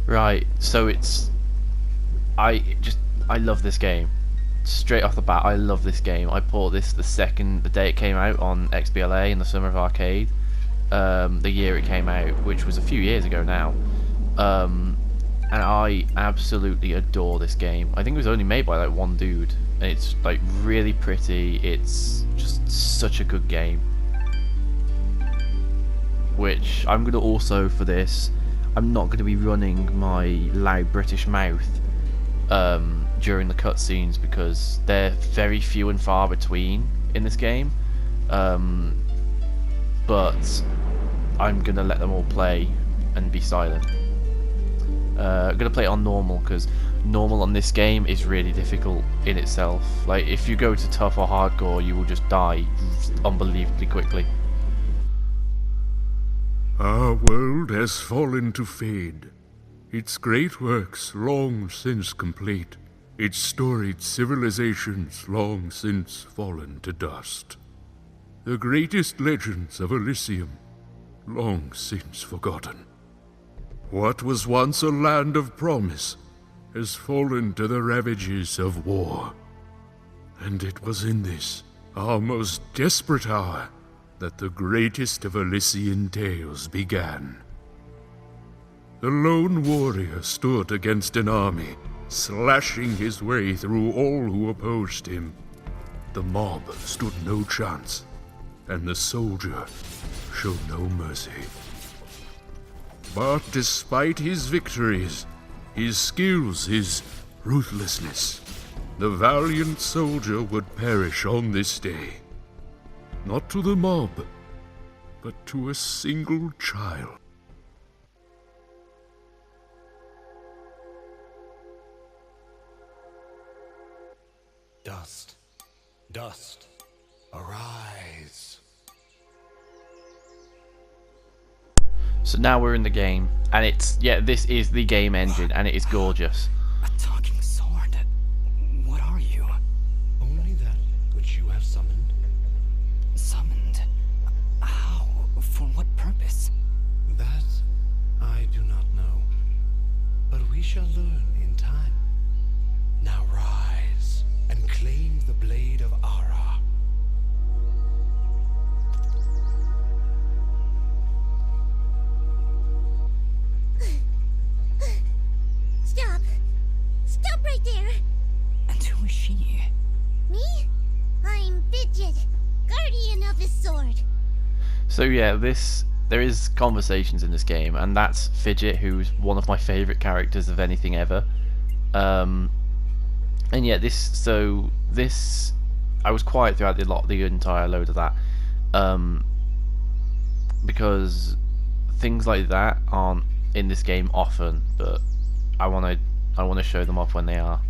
Right, so I just I love this game. Straight off the bat, I love this game. I bought this the day it came out on XBLA in the Summer of Arcade, the year it came out, which was a few years ago now. And I absolutely adore this game. I think it was only made by like one dude, and it's like really pretty. It's just such a good game. Which I'm gonna also for this, I'm not gonna be running my loud British mouth during the cutscenes because they're very few and far between in this game. But I'm gonna let them all play and be silent. I'm gonna play it on normal because normal on this game is really difficult in itself. Like if you go to tough or hardcore, you will just die unbelievably quickly. Our world has fallen to fade, its great works long since complete, its storied civilizations long since fallen to dust. The greatest legends of Elysium long since forgotten. What was once a land of promise has fallen to the ravages of war. And it was in this, our most desperate hour, that the greatest of Elysian tales began. The lone warrior stood against an army, slashing his way through all who opposed him. The mob stood no chance, and the soldier showed no mercy. But despite his victories, his skills, his ruthlessness, the valiant soldier would perish on this day. Not to the mob, but to a single child. Dust, dust, arise. So now we're in the game, and this is the game engine, and it is gorgeous. A talking sword? What are you? Only that which you have summoned. Summoned? How? For what purpose? That I do not know. But we shall learn in time. Now rise and claim the blade of Ara. Stop! Stop right there! And who is she? Me? I'm Fidget, guardian of his sword. So yeah, there is conversations in this game, and that's Fidget, who's one of my favourite characters of anything ever. And yeah, this I was quiet throughout the entire load of that, because things like that aren't in this game often, but I want to show them off when they are.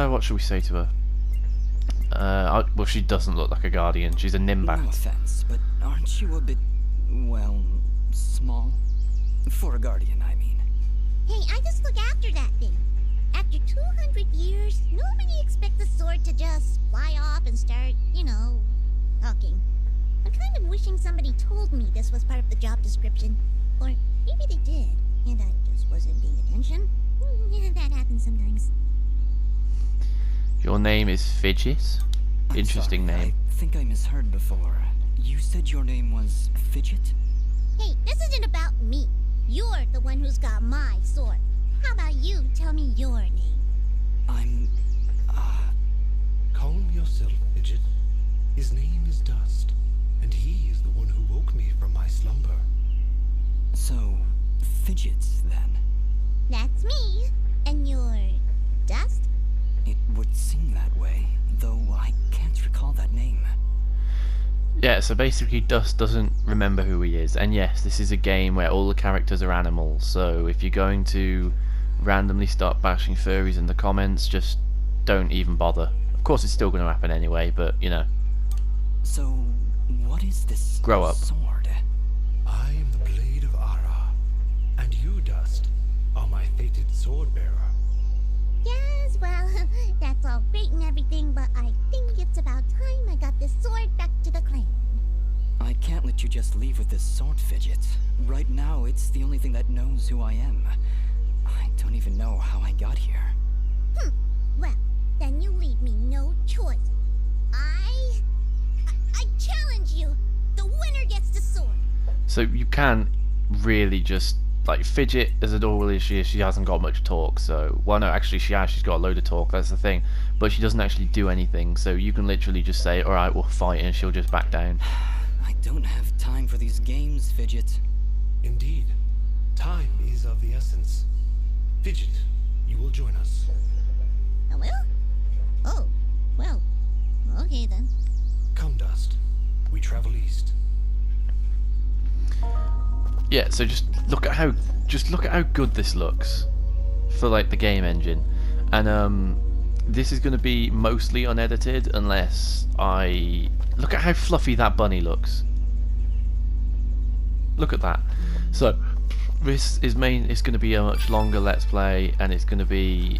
What should we say to her? Well, she doesn't look like a guardian. She's a nimbat. No offense, but aren't you a bit, well, small? For a guardian, I mean. Hey, I just look after that thing. After 200 years, nobody expects the sword to just fly off and start, talking. I'm kind of wishing somebody told me this was part of the job description. Or maybe they did, and I just wasn't paying attention. Yeah, that happens sometimes. Your name is Fidget? I'm Interesting sorry, name. I think I misheard before. You said your name was Fidget? Hey, this isn't about me. You're the one who's got my sword. How about you tell me your name? I'm... Calm yourself, Fidget. His name is Dust, and he is the one who woke me from my slumber. So, Fidgets, then? That's me. And you're Dust? It would seem that way, though I can't recall that name. Yeah, so basically Dust doesn't remember who he is, and yes, this is a game where all the characters are animals, so if you're going to randomly start bashing furries in the comments, just don't even bother. Of course it's still going to happen anyway, but So, what is this Grow up. sword? I am the blade of Ara, and you, Dust, are my fated sword bearer. Yes, well, that's all great and everything, but I think it's about time I got this sword back to the clan. I can't let let you just leave with this sword, Fidget. Right now, it's the only thing that knows who I am. I don't even know how I got here. Well, then you leave me no choice. I challenge you. The winner gets the sword. So you can really just, like, Fidget, as adorable as she is, she hasn't got much talk, so... Well, no, actually she has, she's got a load of talk, that's the thing. But she doesn't actually do anything, so you can literally just say, alright, we'll fight, and she'll just back down. I don't have time for these games, Fidget. Indeed, time is of the essence. Fidget, you will join us. I will? Oh, well, okay then. Come, Dust. We travel east. Yeah, so just look at how good this looks for, like, the game engine. And this is going to be mostly unedited unless I... Look at how fluffy that bunny looks. Look at that. So this is it's going to be a much longer Let's Play, and it's going to be...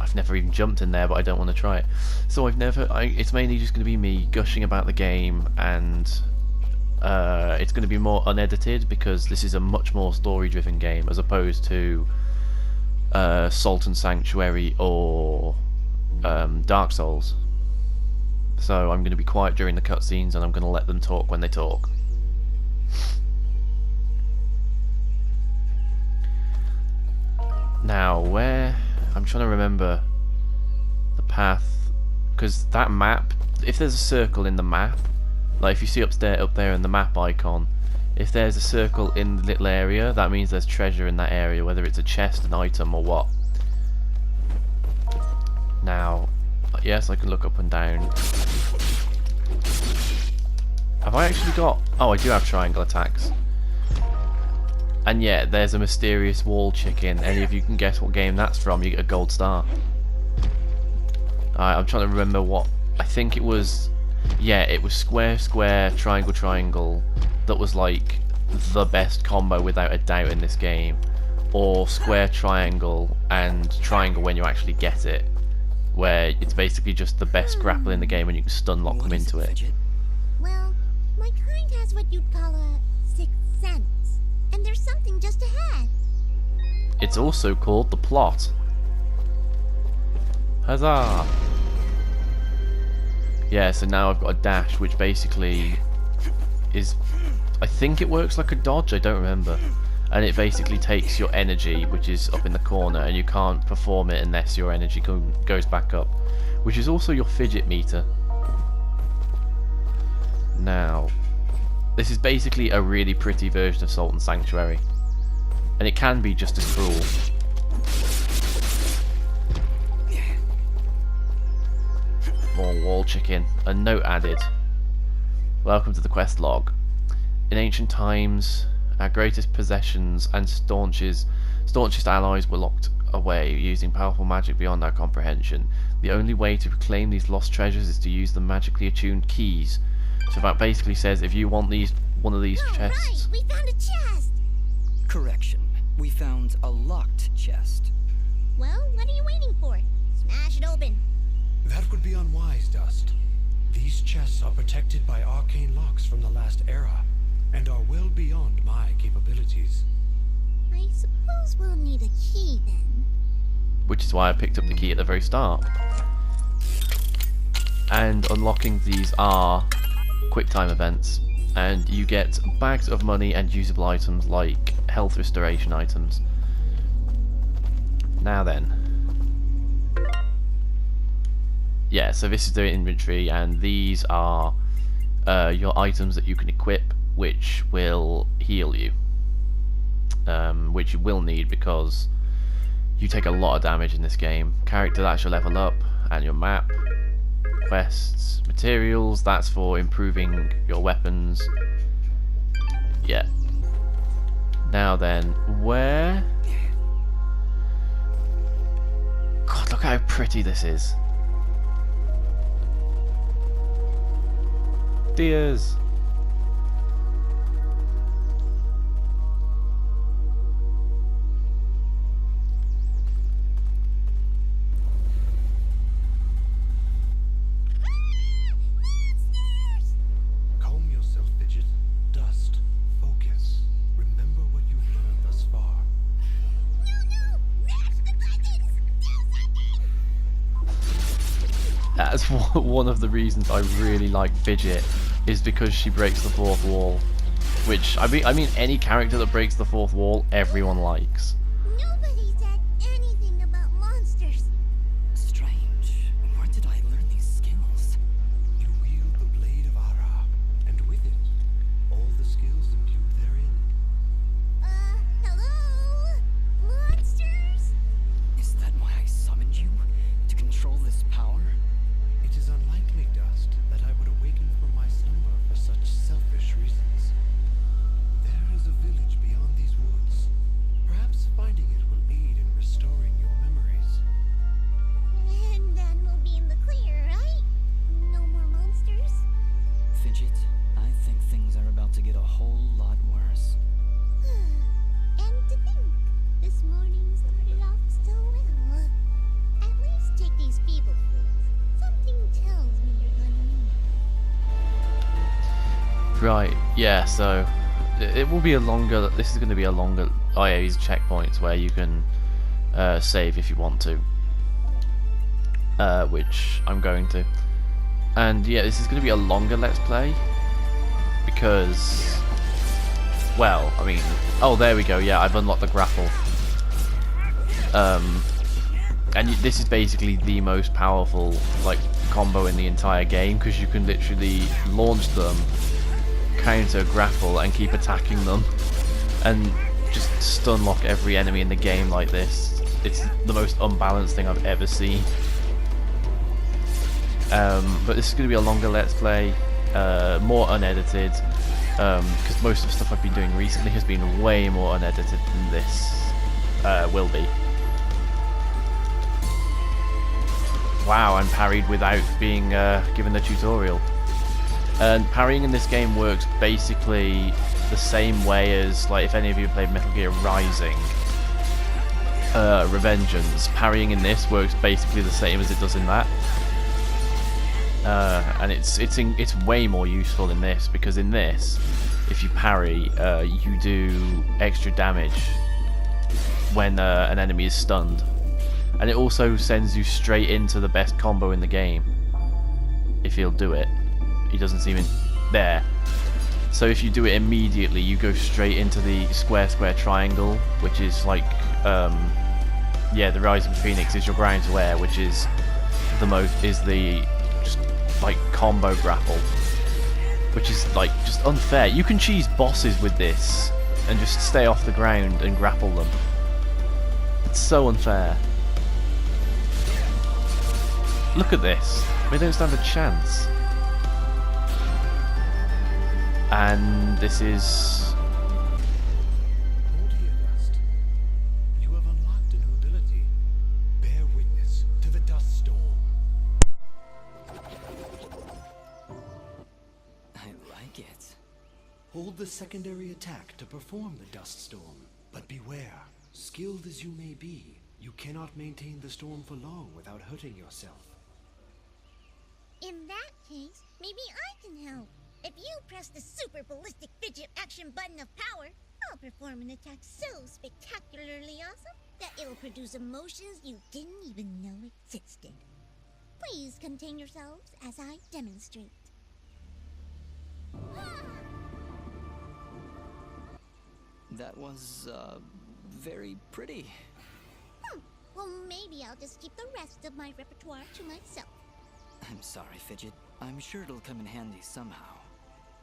I've never even jumped in there, but I don't want to try it. So it's mainly just going to be me gushing about the game, and it's going to be more unedited because this is a much more story-driven game as opposed to Salt and Sanctuary or Dark Souls. So I'm going to be quiet during the cutscenes, and I'm going to let them talk when they talk. Now, I'm trying to remember the path, because that map, if there's a circle in the map, like if you see up there in the map icon, if there's a circle in the little area, that means there's treasure in that area, whether it's a chest, an item, or what. Now, yes, I can look up and down. Have I actually got... Oh, I do have triangle attacks. And yeah, there's a mysterious wall chicken. Any of you can guess what game that's from, you get a gold star. I'm trying to remember what... I think it was... Yeah, it was square, square, triangle, triangle. That was like the best combo without a doubt in this game. Or square, triangle, and triangle when you actually get it. Where it's basically just the best grapple in the game and you can stun lock them into it. Fidget? Well, my kind has what you'd call a sixth sense. And there's something just ahead. It's also called the plot. Huzzah! Yeah, so now I've got a dash, which basically is... I think it works like a dodge, I don't remember. And it basically takes your energy, which is up in the corner, and you can't perform it unless your energy goes back up. Which is also your fidget meter. Now, this is basically a really pretty version of Salt and Sanctuary. And it can be just as cruel. More wall chicken. A note added. Welcome to the quest log. In ancient times, our greatest possessions and staunchest allies were locked away, using powerful magic beyond our comprehension. The only way to reclaim these lost treasures is to use the magically attuned keys. So that basically says if you want one of these chests... Right, we found a chest! Correction. We found a locked chest. Well, what are you waiting for? Smash it open. That would be unwise, Dust. These chests are protected by arcane locks from the last era, and are well beyond my capabilities. I suppose we'll need a key then. Which is why I picked up the key at the very start. And unlocking these are quick time events, and you get bags of money and usable items like health restoration items. Now then. Yeah, so this is the inventory, and these are your items that you can equip, which will heal you. Which you will need because you take a lot of damage in this game. Character, that's your level up, and your map. Quests, materials, that's for improving your weapons. Yeah. Now then, where... God, look how pretty this is. Deers. that's one of the reasons I really like Fidget, is because she breaks the fourth wall. Which, I mean any character that breaks the fourth wall, everyone likes. Nobody said anything about monsters. Strange. Where did I learn these skills? You wield the blade of Ara, and with it, all the skills imbued therein. Hello? Monsters? Is that why I summoned you? To control this power? It is unlikely, Dust, that I would awaken from my slumber for such selfish reasons. There is a village beyond these woods. Perhaps finding it will aid in restoring your memories. And then we'll be in the clear, right? No more monsters? Fidget, I think things are about to get a whole lot worse. And to think, this morning started off so well. At least take these feeble foods. Something tells me you're gonna need it. Right, yeah, so it will be a longer, this is going to be a longer IA's checkpoints where you can save if you want to, which I'm going to. And yeah, this is going to be a longer Let's Play, because, well, I mean, oh, there we go, yeah, I've unlocked the grapple. And this is basically the most powerful, like, combo in the entire game, because you can literally launch them, counter, grapple, and keep attacking them, and just stun lock every enemy in the game like this. It's the most unbalanced thing I've ever seen. But this is going to be a longer Let's Play, more unedited, because most of the stuff I've been doing recently has been way more unedited than this will be. Wow, I'm parried without being given the tutorial. And parrying in this game works basically the same way as, like, if any of you played Metal Gear Rising, Revengeance, parrying in this works basically the same as it does in that. And it's way more useful in this, because in this, if you parry, you do extra damage when an enemy is stunned. And it also sends you straight into the best combo in the game, if he'll do it. He doesn't seem in there. So if you do it immediately, you go straight into the square triangle, which is like, yeah, the Rising Phoenix is your ground to air, which is the just like combo grapple, which is like just unfair. You can cheese bosses with this and just stay off the ground and grapple them. It's so unfair. Look at this. They don't stand a chance. And this is... Hold here, Dust. You have unlocked a new ability. Bear witness to the dust storm. I like it. Hold the secondary attack to perform the dust storm. But beware, skilled as you may be, you cannot maintain the storm for long without hurting yourself. In that case, maybe I can help. If you press the super ballistic fidget action button of power, I'll perform an attack so spectacularly awesome that it'll produce emotions you didn't even know existed. Please contain yourselves as I demonstrate. That was, very pretty. Well, maybe I'll just keep the rest of my repertoire to myself. I'm sorry, Fidget. I'm sure it'll come in handy somehow.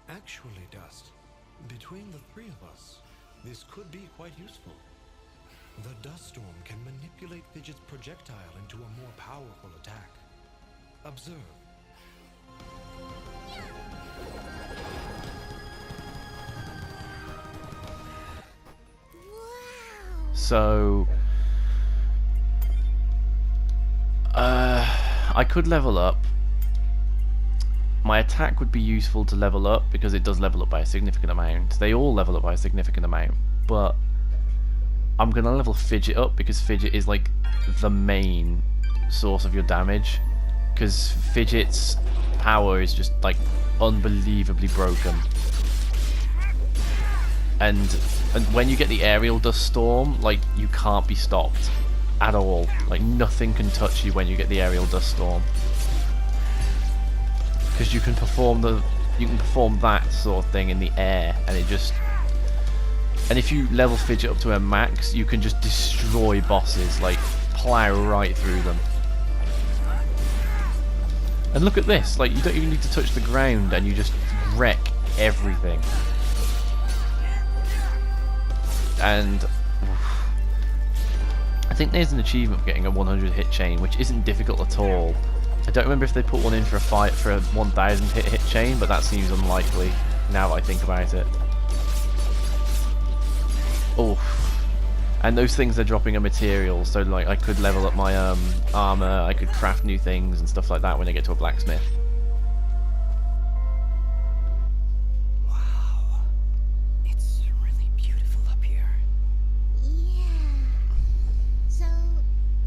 Actually, Dust, between the three of us, this could be quite useful. The dust storm can manipulate Fidget's projectile into a more powerful attack. Observe. Wow! So... I could level up. My attack would be useful to level up because it does level up by a significant amount. They all level up by a significant amount, but I'm gonna level Fidget up because Fidget is like the main source of your damage, because Fidget's power is just like unbelievably broken. And when you get the aerial dust storm, like, you can't be stopped at all. Like, nothing can touch you when you get the aerial dust storm. because you can perform that sort of thing in the air, and it just. And if you level Fidget up to a max, you can just destroy bosses, like plow right through them. And look at this, like you don't even need to touch the ground and you just wreck everything. And I think there's an achievement for getting a 100 hit chain, which isn't difficult at all. I don't remember if they put one in for a 1000 hit chain, but that seems unlikely now that I think about it. Oh, and those things are dropping a material, so like I could level up my armor, I could craft new things and stuff like that when I get to a blacksmith. Wow. It's really beautiful up here. Yeah. So,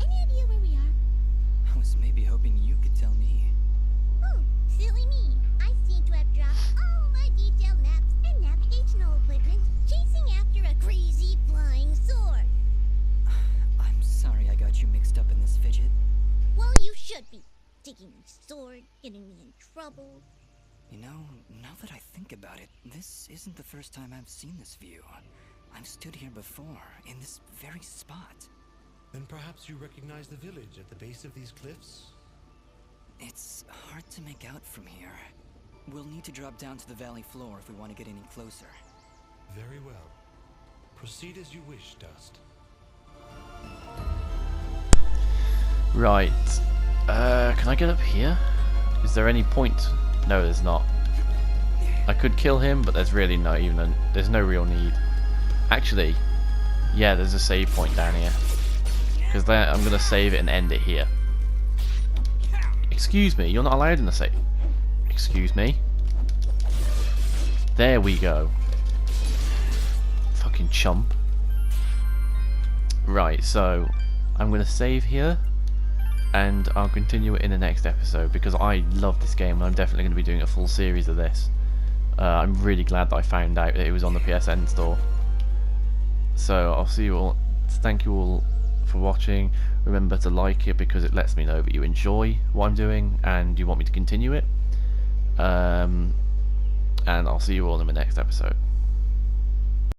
any idea where we are? I was maybe hoping you could tell me. Oh, silly me. I seem to have dropped all my detailed maps and navigational equipment chasing after a crazy flying sword. I'm sorry I got you mixed up in this, Fidget. Well, you should be. Taking my sword, getting me in trouble. You know, now that I think about it, this isn't the first time I've seen this view. I've stood here before, in this very spot. Then perhaps you recognize the village at the base of these cliffs? It's hard to make out from here. We'll need to drop down to the valley floor if we want to get any closer. Very well. Proceed as you wish, Dust. Right. Can I get up here? Is there any point? No, there's not. I could kill him, but there's really there's no real need. Actually, yeah, there's a save point down here. Because I'm going to save it and end it here. Excuse me, you're not allowed in the save. Excuse me. There we go. Fucking chump. Right, so I'm going to save here. And I'll continue it in the next episode because I love this game and I'm definitely going to be doing a full series of this. I'm really glad that I found out that it was on the PSN store. So I'll see you all. Thank you all for watching. Remember to like it because it lets me know that you enjoy what I'm doing and you want me to continue it. And I'll see you all in the next episode.